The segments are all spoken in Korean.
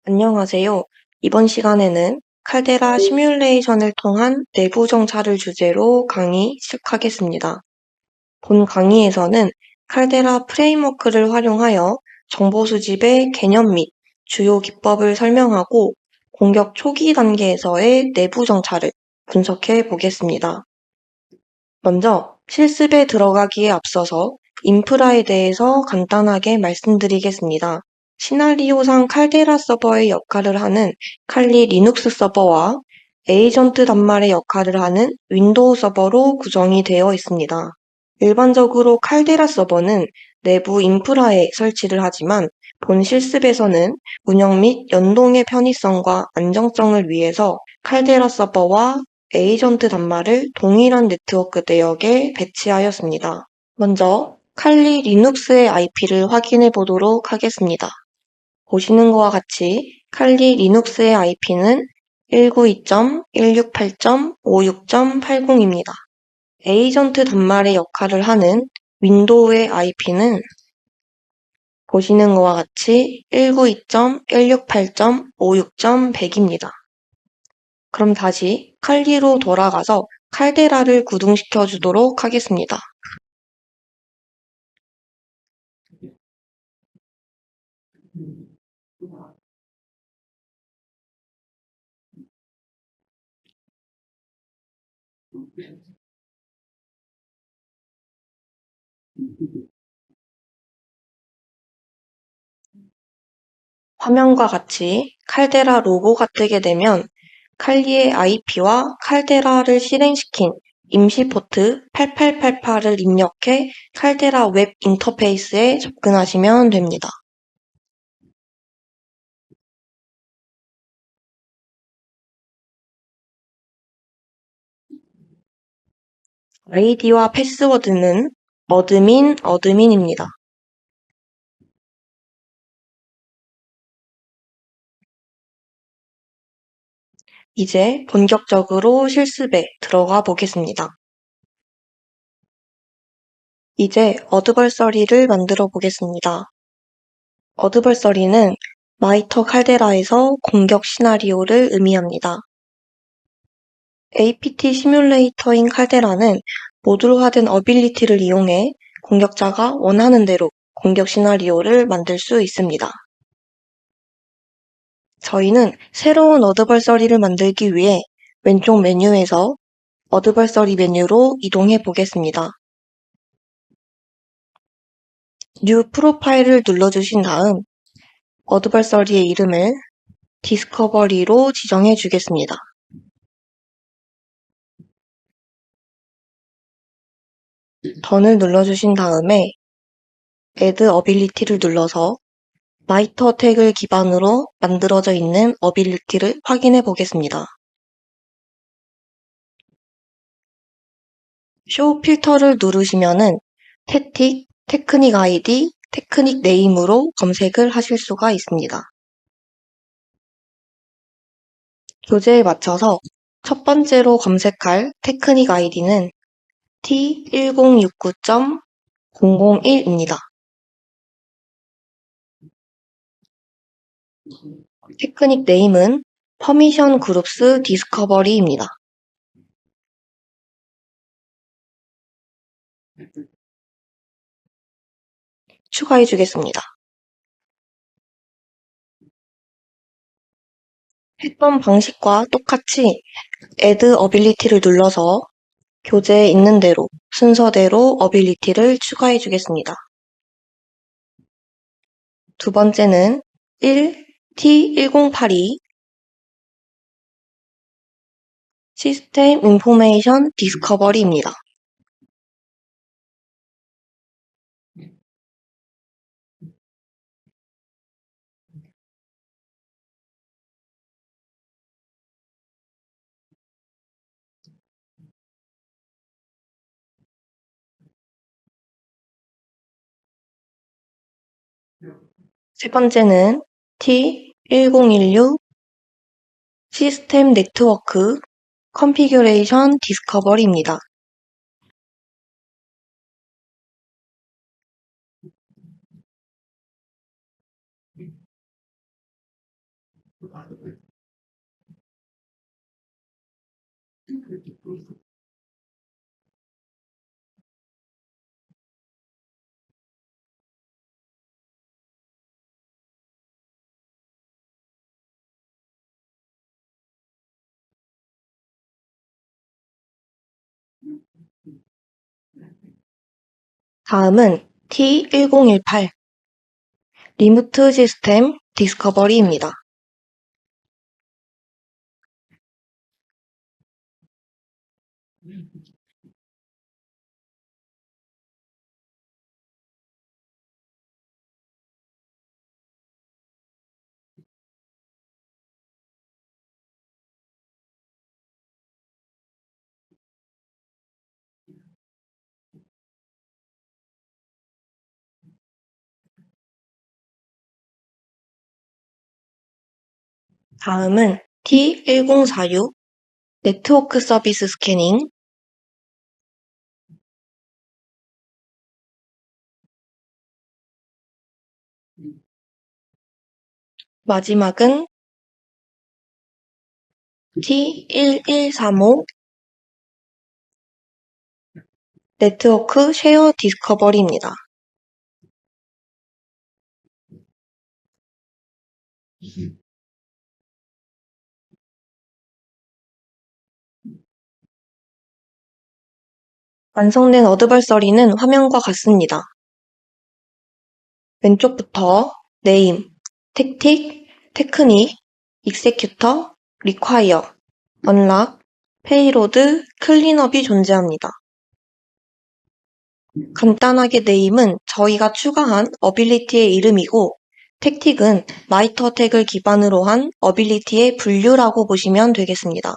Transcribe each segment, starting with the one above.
안녕하세요. 이번 시간에는 칼데라 시뮬레이션을 통한 내부 정찰을 주제로 강의 시작하겠습니다. 본 강의에서는 칼데라 프레임워크를 활용하여 정보 수집의 개념 및 주요 기법을 설명하고 공격 초기 단계에서의 내부 정찰을 분석해 보겠습니다. 먼저 실습에 들어가기에 앞서서 인프라에 대해서 간단하게 말씀드리겠습니다. 시나리오상 칼데라 서버의 역할을 하는 칼리 리눅스 서버와 에이전트 단말의 역할을 하는 윈도우 서버로 구성이 되어 있습니다. 일반적으로 칼데라 서버는 내부 인프라에 설치를 하지만 본 실습에서는 운영 및 연동의 편의성과 안정성을 위해서 칼데라 서버와 에이전트 단말을 동일한 네트워크 내역에 배치하였습니다. 먼저 칼리 리눅스의 IP를 확인해 보도록 하겠습니다. 보시는 것과 같이 칼리 리눅스의 IP는 192.168.56.80입니다. 에이전트 단말의 역할을 하는 윈도우의 IP는 보시는 것과 같이 192.168.56.100입니다. 그럼 다시 칼리로 돌아가서 칼데라를 구동시켜 주도록 하겠습니다. 화면과 같이 칼데라 로고가 뜨게 되면 칼리의 IP와 칼데라를 실행시킨 임시 포트 8888을 입력해 칼데라 웹 인터페이스에 접근하시면 됩니다. 아이디와 패스워드는 어드민입니다. 이제 본격적으로 실습에 들어가 보겠습니다. 이제 어드벌서리를 만들어 보겠습니다. 어드벌서리는 마이터 칼데라에서 공격 시나리오를 의미합니다. APT 시뮬레이터인 칼데라는 모듈화된 어빌리티를 이용해 공격자가 원하는 대로 공격 시나리오를 만들 수 있습니다. 저희는 새로운 어드벌서리를 만들기 위해 왼쪽 메뉴에서 어드벌서리 메뉴로 이동해 보겠습니다. 뉴 프로파일을 눌러주신 다음 어드벌서리의 이름을 디스커버리로 지정해 주겠습니다. 던을 눌러주신 다음에 Add Ability를 눌러서 마이터 태그를 기반으로 만들어져 있는 어빌리티를 확인해 보겠습니다. 쇼 필터를 누르시면은 태틱, 테크닉 아이디, 테크닉 네임으로 검색을 하실 수가 있습니다. 교재에 맞춰서 첫 번째로 검색할 테크닉 아이디는 T1069.001입니다. 테크닉 네임은 퍼미션 그룹스 디스커버리입니다. 추가해 주겠습니다. 했던 방식과 똑같이 Add Ability를 눌러서 교재에 있는 대로 순서대로 어빌리티를 추가해 주겠습니다. 두 번째는 1T1082 시스템 인포메이션 디스커버리입니다. 세 번째는 T1016 시스템 네트워크 컨피규레이션 디스커버리입니다. 다음은 T1018 리무트 시스템 디스커버리입니다. 다음은 T1046 네트워크 서비스 스캐닝, 마지막은 T1135 네트워크 쉐어 디스커버리입니다. 완성된 어드벌서리는 화면과 같습니다. 왼쪽부터 네임, 택틱, 테크닉, 익세큐터, 리콰이어, 언락, 페이로드, 클린업이 존재합니다. 간단하게 네임은 저희가 추가한 어빌리티의 이름이고, 택틱은 마이터 택을 기반으로 한 어빌리티의 분류라고 보시면 되겠습니다.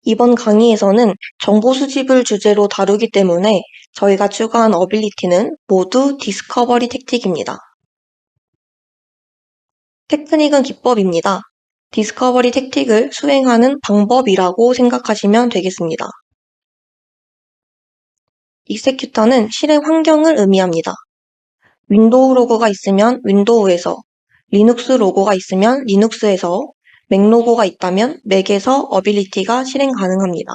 이번 강의에서는 정보 수집을 주제로 다루기 때문에 저희가 추가한 어빌리티는 모두 디스커버리 택틱입니다. 테크닉은 기법입니다. 디스커버리 택틱을 수행하는 방법이라고 생각하시면 되겠습니다. 익세큐터는 실행 환경을 의미합니다. 윈도우 로고가 있으면 윈도우에서, 리눅스 로고가 있으면 리눅스에서, 맥 로고가 있다면 맥에서 어빌리티가 실행 가능합니다.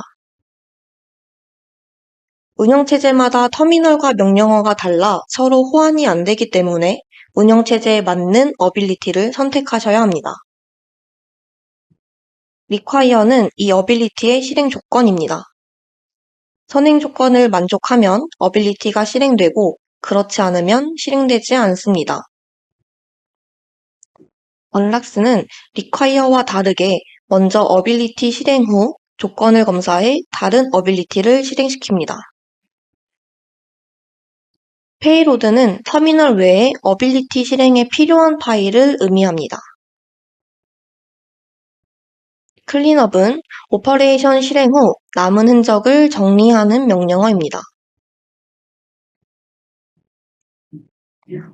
운영체제마다 터미널과 명령어가 달라 서로 호환이 안 되기 때문에 운영체제에 맞는 어빌리티를 선택하셔야 합니다. require는 이 어빌리티의 실행 조건입니다. 선행 조건을 만족하면 어빌리티가 실행되고 그렇지 않으면 실행되지 않습니다. 언락스는 require와 다르게 먼저 어빌리티 실행 후 조건을 검사해 다른 어빌리티를 실행시킵니다. 페이로드는 터미널 외에 어빌리티 실행에 필요한 파일을 의미합니다. 클린업은 오퍼레이션 실행 후 남은 흔적을 정리하는 명령어입니다.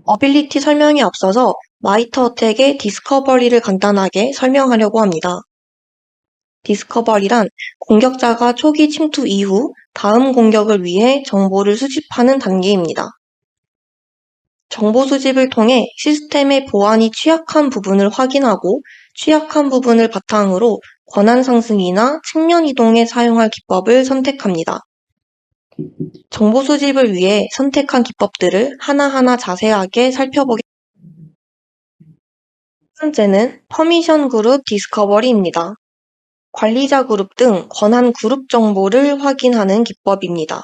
어빌리티 설명에 앞서서 마이터 어택의 디스커버리를 간단하게 설명하려고 합니다. 디스커버리란 공격자가 초기 침투 이후 다음 공격을 위해 정보를 수집하는 단계입니다. 정보 수집을 통해 시스템의 보안이 취약한 부분을 확인하고 취약한 부분을 바탕으로 권한 상승이나 측면 이동에 사용할 기법을 선택합니다. 정보 수집을 위해 선택한 기법들을 하나하나 자세하게 살펴보겠습니다. 첫 번째는 퍼미션 그룹 디스커버리입니다. 관리자 그룹 등 권한 그룹 정보를 확인하는 기법입니다.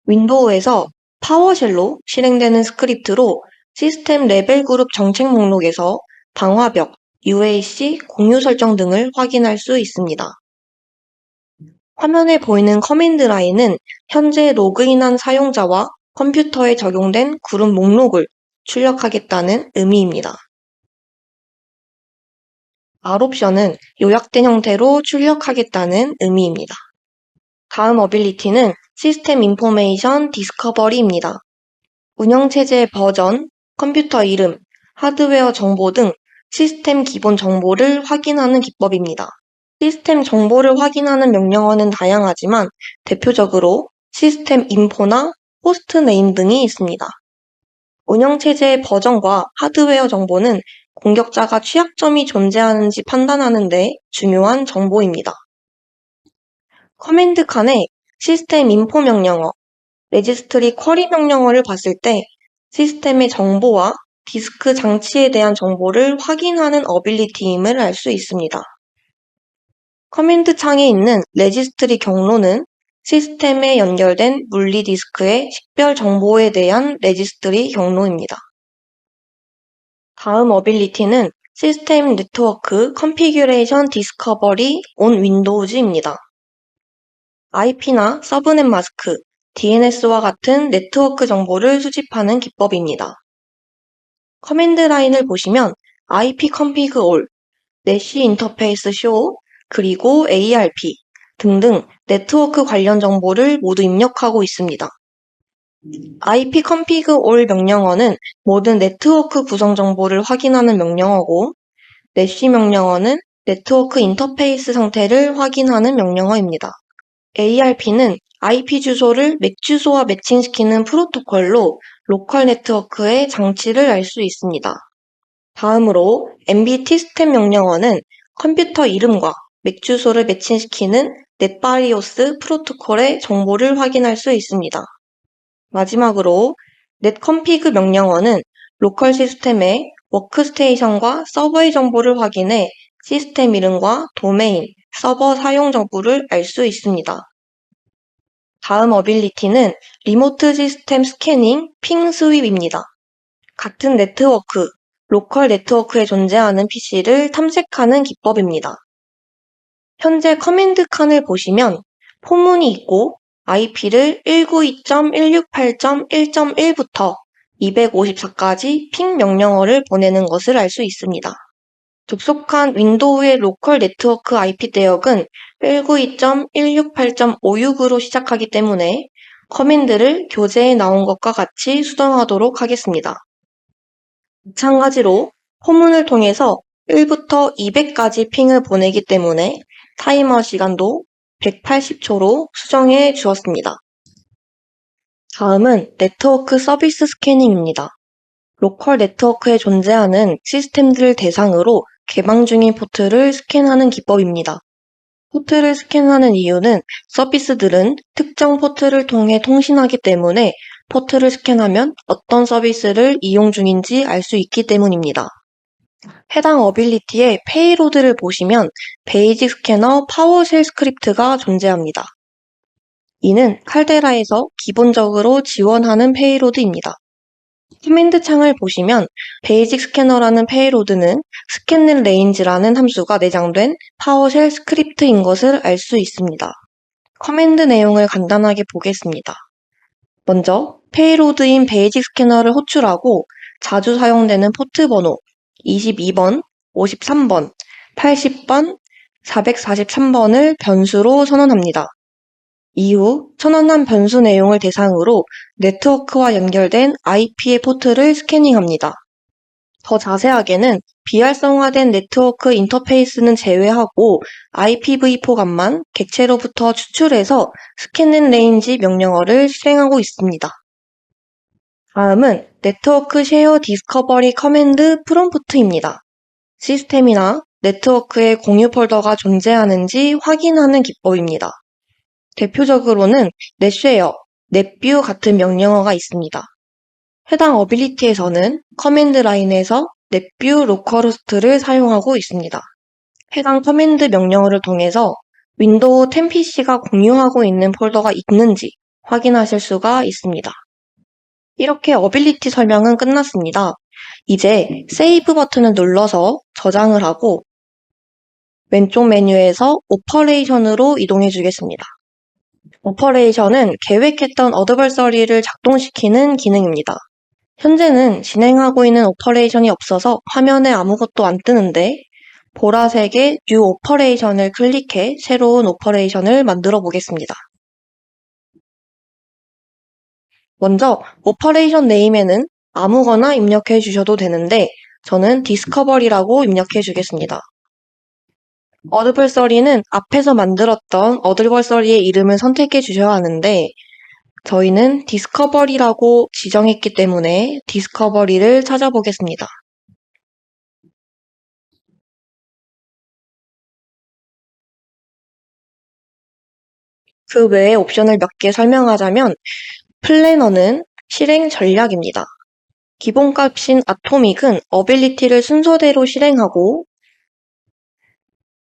윈도우에서 파워쉘로 실행되는 스크립트로 시스템 레벨 그룹 정책 목록에서 방화벽, UAC, 공유 설정 등을 확인할 수 있습니다. 화면에 보이는 커맨드 라인은 현재 로그인한 사용자와 컴퓨터에 적용된 그룹 목록을 출력하겠다는 의미입니다. R옵션은 요약된 형태로 출력하겠다는 의미입니다. 다음 어빌리티는 시스템 인포메이션 디스커버리입니다. 운영체제 버전, 컴퓨터 이름, 하드웨어 정보 등 시스템 기본 정보를 확인하는 기법입니다. 시스템 정보를 확인하는 명령어는 다양하지만 대표적으로 시스템 인포나 호스트 네임 등이 있습니다. 운영체제의 버전과 하드웨어 정보는 공격자가 취약점이 존재하는지 판단하는 데 중요한 정보입니다. 커맨드 칸의 시스템 인포 명령어, 레지스트리 쿼리 명령어를 봤을 때 시스템의 정보와 디스크 장치에 대한 정보를 확인하는 어빌리티임을 알 수 있습니다. 커맨드 창에 있는 레지스트리 경로는 시스템에 연결된 물리 디스크의 식별 정보에 대한 레지스트리 경로입니다. 다음 어빌리티는 시스템 네트워크 컨피규레이션 디스커버리 온 윈도우즈입니다. IP나 서브넷 마스크, DNS와 같은 네트워크 정보를 수집하는 기법입니다. 커맨드 라인을 보시면 IP config all, 내시 인터페이스 show, 그리고 ARP 등등 네트워크 관련 정보를 모두 입력하고 있습니다. IP config all 명령어는 모든 네트워크 구성 정보를 확인하는 명령어고, 내시 명령어는 네트워크 인터페이스 상태를 확인하는 명령어입니다. ARP는 IP 주소를 맥 주소와 매칭시키는 프로토콜로 로컬 네트워크의 장치를 알 수 있습니다. 다음으로 MBT 스텝 명령어는 컴퓨터 이름과 맥 주소를 매칭시키는 넷바리오스 프로토콜의 정보를 확인할 수 있습니다. 마지막으로 netconfig 명령어는 로컬 시스템의 워크스테이션과 서버의 정보를 확인해 시스템 이름과 도메인, 서버 사용 정보를 알 수 있습니다. 다음 어빌리티는 리모트 시스템 스캐닝 핑 스윕입니다. 같은 네트워크, 로컬 네트워크에 존재하는 PC를 탐색하는 기법입니다. 현재 커맨드 칸을 보시면 포문이 있고 IP를 192.168.1.1부터 254까지 핑 명령어를 보내는 것을 알 수 있습니다. 접속한 윈도우의 로컬 네트워크 IP 대역은 192.168.56으로 시작하기 때문에 커맨드를 교재에 나온 것과 같이 수정하도록 하겠습니다. 마찬가지로 포문을 통해서 1부터 200까지 핑을 보내기 때문에 타이머 시간도 180초로 수정해 주었습니다. 다음은 네트워크 서비스 스캐닝입니다. 로컬 네트워크에 존재하는 시스템들을 대상으로 개방 중인 포트를 스캔하는 기법입니다. 포트를 스캔하는 이유는 서비스들은 특정 포트를 통해 통신하기 때문에 포트를 스캔하면 어떤 서비스를 이용 중인지 알 수 있기 때문입니다. 해당 어빌리티의 페이로드를 보시면 베이직 스캐너 파워쉘 스크립트가 존재합니다. 이는 칼데라에서 기본적으로 지원하는 페이로드입니다. 커맨드 창을 보시면 베이직 스캐너라는 페이로드는 스캔넷 레인지라는 함수가 내장된 파워쉘 스크립트인 것을 알 수 있습니다. 커맨드 내용을 간단하게 보겠습니다. 먼저 페이로드인 베이직 스캐너를 호출하고 자주 사용되는 포트 번호 22번, 53번, 80번, 443번을 변수로 선언합니다. 이후 선언한 변수 내용을 대상으로 네트워크와 연결된 IP의 포트를 스캐닝합니다. 더 자세하게는 비활성화된 네트워크 인터페이스는 제외하고 IPv4 값만 객체로부터 추출해서 스캔넷 레인지 명령어를 실행하고 있습니다. 다음은 네트워크 쉐어 디스커버리 커맨드 프롬프트입니다. 시스템이나 네트워크에 공유 폴더가 존재하는지 확인하는 기법입니다. 대표적으로는 넷쉐어, 넷뷰 같은 명령어가 있습니다. 해당 어빌리티에서는 커맨드 라인에서 넷뷰 로컬호스트를 사용하고 있습니다. 해당 커맨드 명령어를 통해서 윈도우 10 PC가 공유하고 있는 폴더가 있는지 확인하실 수가 있습니다. 이렇게 어빌리티 설명은 끝났습니다. 이제 세이브 버튼을 눌러서 저장을 하고 왼쪽 메뉴에서 오퍼레이션으로 이동해 주겠습니다. 오퍼레이션은 계획했던 어드버서리를 작동시키는 기능입니다. 현재는 진행하고 있는 오퍼레이션이 없어서 화면에 아무것도 안 뜨는데 보라색의 New 오퍼레이션을 클릭해 새로운 오퍼레이션을 만들어 보겠습니다. 먼저 오퍼레이션 네임에는 아무거나 입력해 주셔도 되는데 저는 디스커버리라고 입력해 주겠습니다. 어드버서리는 앞에서 만들었던 어드버서리의 이름을 선택해 주셔야 하는데 저희는 디스커버리라고 지정했기 때문에 디스커버리를 찾아보겠습니다. 그 외의 옵션을 몇 개 설명하자면 플래너는 실행 전략입니다. 기본값인 아토믹은 어빌리티를 순서대로 실행하고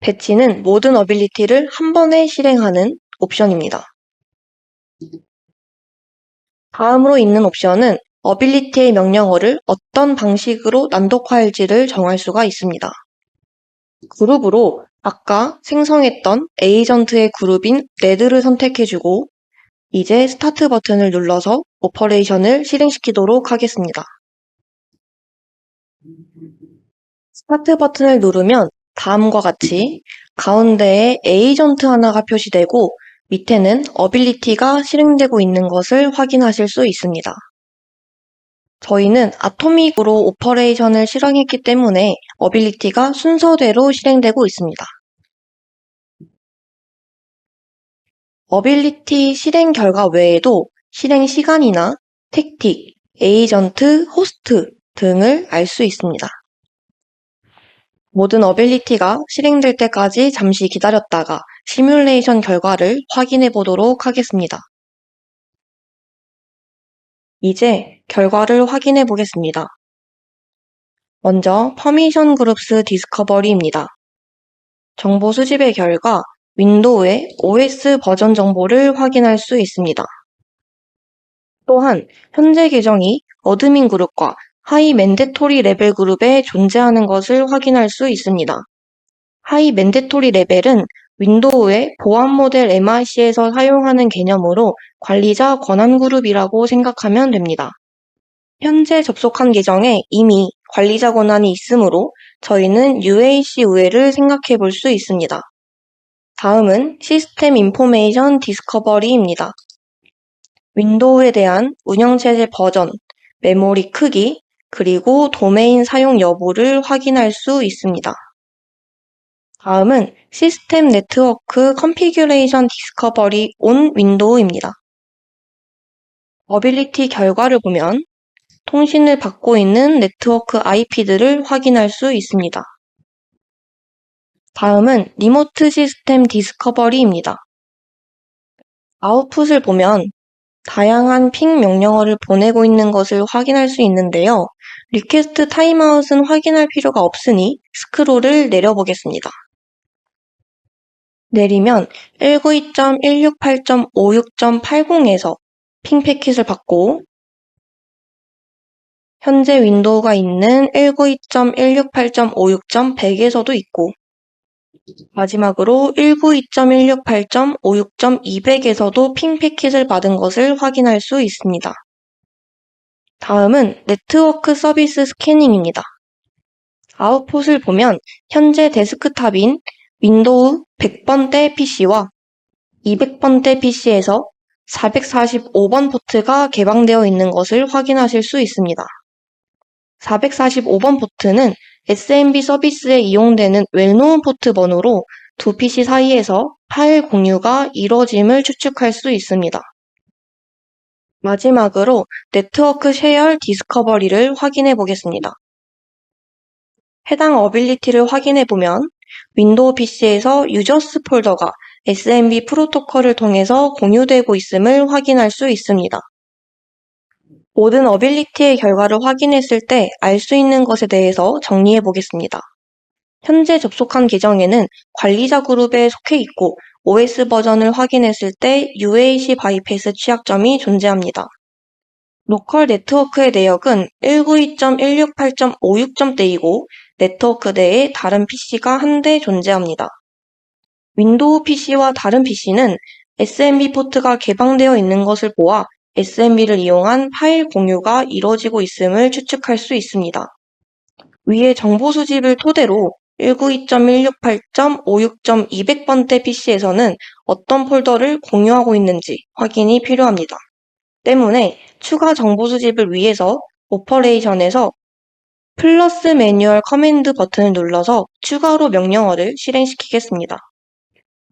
배치는 모든 어빌리티를 한 번에 실행하는 옵션입니다. 다음으로 있는 옵션은 어빌리티의 명령어를 어떤 방식으로 난독화할지를 정할 수가 있습니다. 그룹으로 아까 생성했던 에이전트의 그룹인 레드를 선택해주고 이제 스타트 버튼을 눌러서 오퍼레이션을 실행시키도록 하겠습니다. 스타트 버튼을 누르면 다음과 같이 가운데에 에이전트 하나가 표시되고 밑에는 어빌리티가 실행되고 있는 것을 확인하실 수 있습니다. 저희는 아토믹으로 오퍼레이션을 실행했기 때문에 어빌리티가 순서대로 실행되고 있습니다. 어빌리티 실행 결과 외에도 실행 시간이나 택틱, 에이전트, 호스트 등을 알 수 있습니다. 모든 어빌리티가 실행될 때까지 잠시 기다렸다가 시뮬레이션 결과를 확인해 보도록 하겠습니다. 이제 결과를 확인해 보겠습니다. 먼저 퍼미션 그룹스 디스커버리입니다. 정보 수집의 결과 윈도우의 OS 버전 정보를 확인할 수 있습니다. 또한 현재 계정이 어드민 그룹과 하이 맨데토리 레벨 그룹에 존재하는 것을 확인할 수 있습니다. 하이 맨데토리 레벨은 윈도우의 보안 모델 MRC에서 사용하는 개념으로 관리자 권한 그룹이라고 생각하면 됩니다. 현재 접속한 계정에 이미 관리자 권한이 있으므로 저희는 UAC 우회를 생각해 볼 수 있습니다. 다음은 시스템 인포메이션 디스커버리입니다. 윈도우에 대한 운영체제 버전, 메모리 크기, 그리고 도메인 사용 여부를 확인할 수 있습니다. 다음은 시스템 네트워크 컨피규레이션 디스커버리 온 윈도우입니다. 어빌리티 결과를 보면 통신을 받고 있는 네트워크 IP들을 확인할 수 있습니다. 다음은 리모트 시스템 디스커버리입니다. 아웃풋을 보면 다양한 핑 명령어를 보내고 있는 것을 확인할 수 있는데요. 리퀘스트 타임아웃은 확인할 필요가 없으니 스크롤을 내려보겠습니다. 내리면 192.168.56.80에서 핑 패킷을 받고 현재 윈도우가 있는 192.168.56.100에서도 있고 마지막으로 192.168.56.200에서도 핑 패킷을 받은 것을 확인할 수 있습니다. 다음은 네트워크 서비스 스캐닝입니다. 아웃풋을 보면 현재 데스크탑인 윈도우 100번대 PC와 200번대 PC에서 445번 포트가 개방되어 있는 것을 확인하실 수 있습니다. 445번 포트는 SMB 서비스에 이용되는 웰노운 포트 번호로 두 PC 사이에서 파일 공유가 이루어짐을 추측할 수 있습니다. 마지막으로 네트워크 쉐어 디스커버리를 확인해 보겠습니다. 해당 어빌리티를 확인해 보면 윈도우 PC에서 유저스 폴더가 SMB 프로토콜을 통해서 공유되고 있음을 확인할 수 있습니다. 모든 어빌리티의 결과를 확인했을 때 알 수 있는 것에 대해서 정리해 보겠습니다. 현재 접속한 계정에는 관리자 그룹에 속해 있고 OS 버전을 확인했을 때 UAC 바이패스 취약점이 존재합니다. 로컬 네트워크의 내역은 192.168.56점대이고 네트워크 내에 다른 PC가 한 대 존재합니다. 윈도우 PC와 다른 PC는 SMB 포트가 개방되어 있는 것을 보아 SMB를 이용한 파일 공유가 이루어지고 있음을 추측할 수 있습니다. 위의 정보 수집을 토대로 192.168.56.200번대 PC에서는 어떤 폴더를 공유하고 있는지 확인이 필요합니다. 때문에 추가 정보 수집을 위해서 오퍼레이션에서 플러스 매뉴얼 커맨드 버튼을 눌러서 추가로 명령어를 실행시키겠습니다.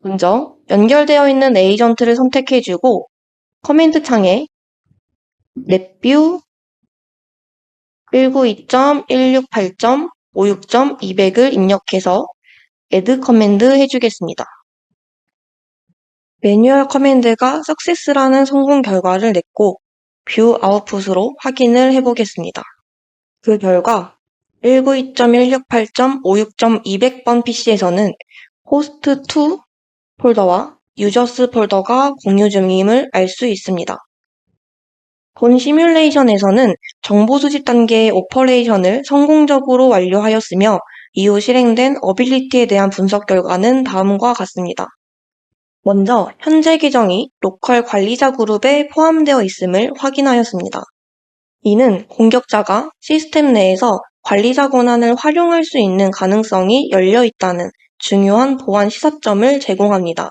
먼저 연결되어 있는 에이전트를 선택해주고 커맨드 창에 넷뷰 192.168.56.200을 입력해서 add 커맨드 해주겠습니다. 매뉴얼 커맨드가 success라는 성공 결과를 냈고 뷰 아웃풋으로 확인을 해보겠습니다. 그 결과 192.168.56.200번 PC에서는 host2 폴더와 users 폴더가 공유 중임을 알 수 있습니다. 본 시뮬레이션에서는 정보 수집 단계의 오퍼레이션을 성공적으로 완료하였으며 이후 실행된 어빌리티에 대한 분석 결과는 다음과 같습니다. 먼저 현재 계정이 로컬 관리자 그룹에 포함되어 있음을 확인하였습니다. 이는 공격자가 시스템 내에서 관리자 권한을 활용할 수 있는 가능성이 열려 있다는 중요한 보안 시사점을 제공합니다.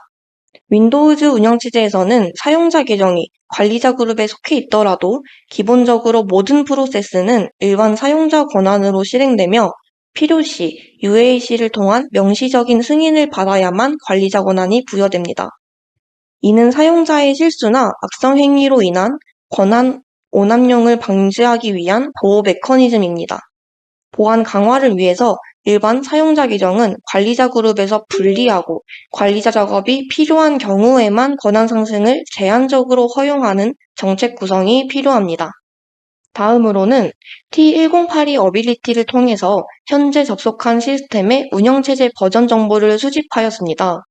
윈도우즈 운영체제에서는 사용자 계정이 관리자 그룹에 속해 있더라도 기본적으로 모든 프로세스는 일반 사용자 권한으로 실행되며 필요시 UAC를 통한 명시적인 승인을 받아야만 관리자 권한이 부여됩니다. 이는 사용자의 실수나 악성 행위로 인한 권한 오남용을 방지하기 위한 보호 메커니즘입니다. 보안 강화를 위해서 일반 사용자 계정은 관리자 그룹에서 분리하고 관리자 작업이 필요한 경우에만 권한 상승을 제한적으로 허용하는 정책 구성이 필요합니다. 다음으로는 T108이 어빌리티를 통해서 현재 접속한 시스템의 운영체제 버전 정보를 수집하였습니다.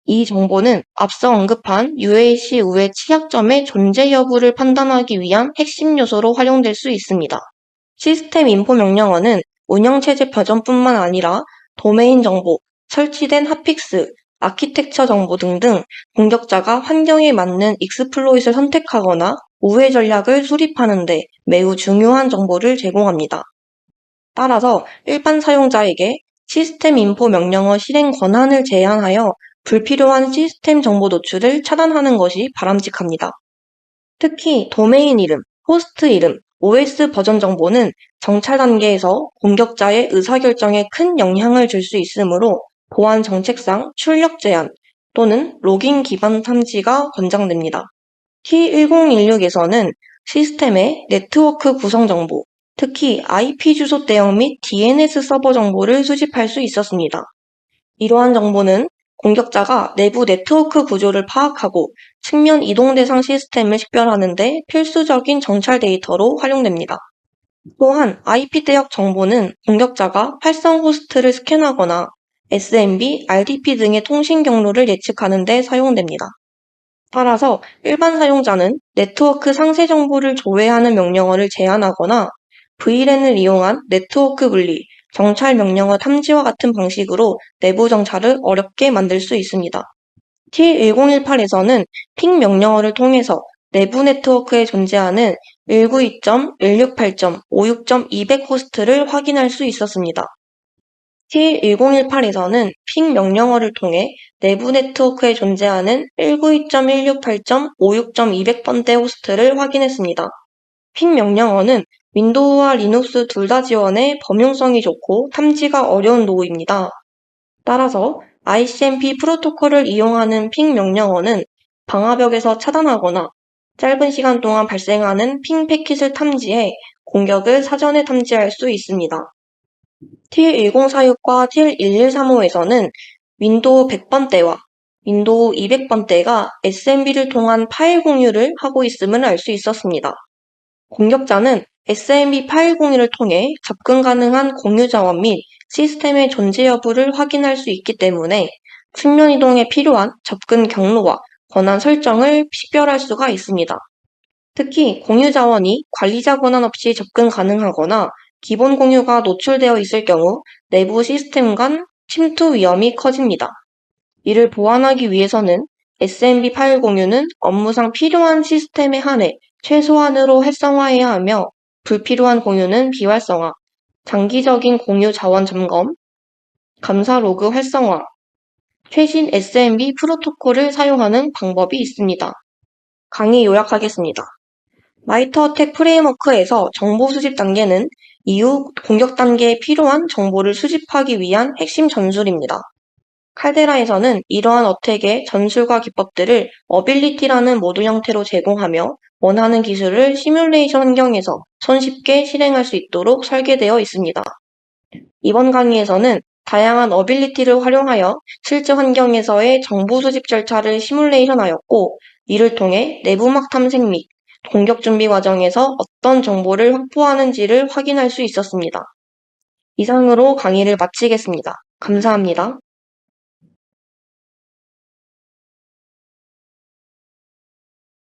이 정보는 앞서 언급한 UAC 우회 취약점의 존재 여부를 판단하기 위한 핵심 요소로 활용될 수 있습니다. 시스템 인포 명령어는 운영체제 버전뿐만 아니라 도메인 정보, 설치된 핫픽스, 아키텍처 정보 등등 공격자가 환경에 맞는 익스플로잇을 선택하거나 우회 전략을 수립하는 데 매우 중요한 정보를 제공합니다. 따라서 일반 사용자에게 시스템 인포 명령어 실행 권한을 제한하여 불필요한 시스템 정보 노출을 차단하는 것이 바람직합니다. 특히 도메인 이름, 호스트 이름, OS 버전 정보는 정찰 단계에서 공격자의 의사결정에 큰 영향을 줄 수 있으므로 보안 정책상 출력 제한 또는 로깅 기반 탐지가 권장됩니다. T1016에서는 시스템의 네트워크 구성 정보, 특히 IP 주소 대형 및 DNS 서버 정보를 수집할 수 있었습니다. 이러한 정보는 공격자가 내부 네트워크 구조를 파악하고 측면 이동 대상 시스템을 식별하는 데 필수적인 정찰 데이터로 활용됩니다. 또한 IP 대역 정보는 공격자가 활성 호스트를 스캔하거나 SMB, RDP 등의 통신 경로를 예측하는 데 사용됩니다. 따라서 일반 사용자는 네트워크 상세 정보를 조회하는 명령어를 제한하거나 VLAN을 이용한 네트워크 분리, 정찰 명령어 탐지와 같은 방식으로 내부 정찰을 어렵게 만들 수 있습니다. T1018에서는 핑 명령어를 통해서 내부 네트워크에 존재하는 192.168.56.200 호스트를 확인할 수 있었습니다. T1018에서는 핑 명령어를 통해 내부 네트워크에 존재하는 192.168.56.200번대 호스트를 확인했습니다. 핑 명령어는 윈도우와 리눅스 둘 다 지원해 범용성이 좋고 탐지가 어려운 도구입니다. 따라서 ICMP 프로토콜을 이용하는 핑 명령어는 방화벽에서 차단하거나 짧은 시간 동안 발생하는 핑 패킷을 탐지해 공격을 사전에 탐지할 수 있습니다. T1046과 T1135에서는 윈도우 100번대와 윈도우 200번대가 SMB를 통한 파일 공유를 하고 있음을 알 수 있었습니다. 공격자는 SMB 파일 공유를 통해 접근 가능한 공유 자원 및 시스템의 존재 여부를 확인할 수 있기 때문에 측면 이동에 필요한 접근 경로와 권한 설정을 식별할 수가 있습니다. 특히 공유 자원이 관리자 권한 없이 접근 가능하거나 기본 공유가 노출되어 있을 경우 내부 시스템 간 침투 위험이 커집니다. 이를 보완하기 위해서는 SMB 파일 공유는 업무상 필요한 시스템에 한해 최소한으로 활성화해야 하며 불필요한 공유는 비활성화, 장기적인 공유 자원 점검, 감사 로그 활성화, 최신 SMB 프로토콜을 사용하는 방법이 있습니다. 강의 요약하겠습니다. 마이터 어택 프레임워크에서 정보 수집 단계는 이후 공격 단계에 필요한 정보를 수집하기 위한 핵심 전술입니다. 칼데라에서는 이러한 어택의 전술과 기법들을 어빌리티라는 모듈 형태로 제공하며 원하는 기술을 시뮬레이션 환경에서 손쉽게 실행할 수 있도록 설계되어 있습니다. 이번 강의에서는 다양한 어빌리티를 활용하여 실제 환경에서의 정보 수집 절차를 시뮬레이션하였고, 이를 통해 내부막 탐색 및 공격 준비 과정에서 어떤 정보를 확보하는지를 확인할 수 있었습니다. 이상으로 강의를 마치겠습니다. 감사합니다.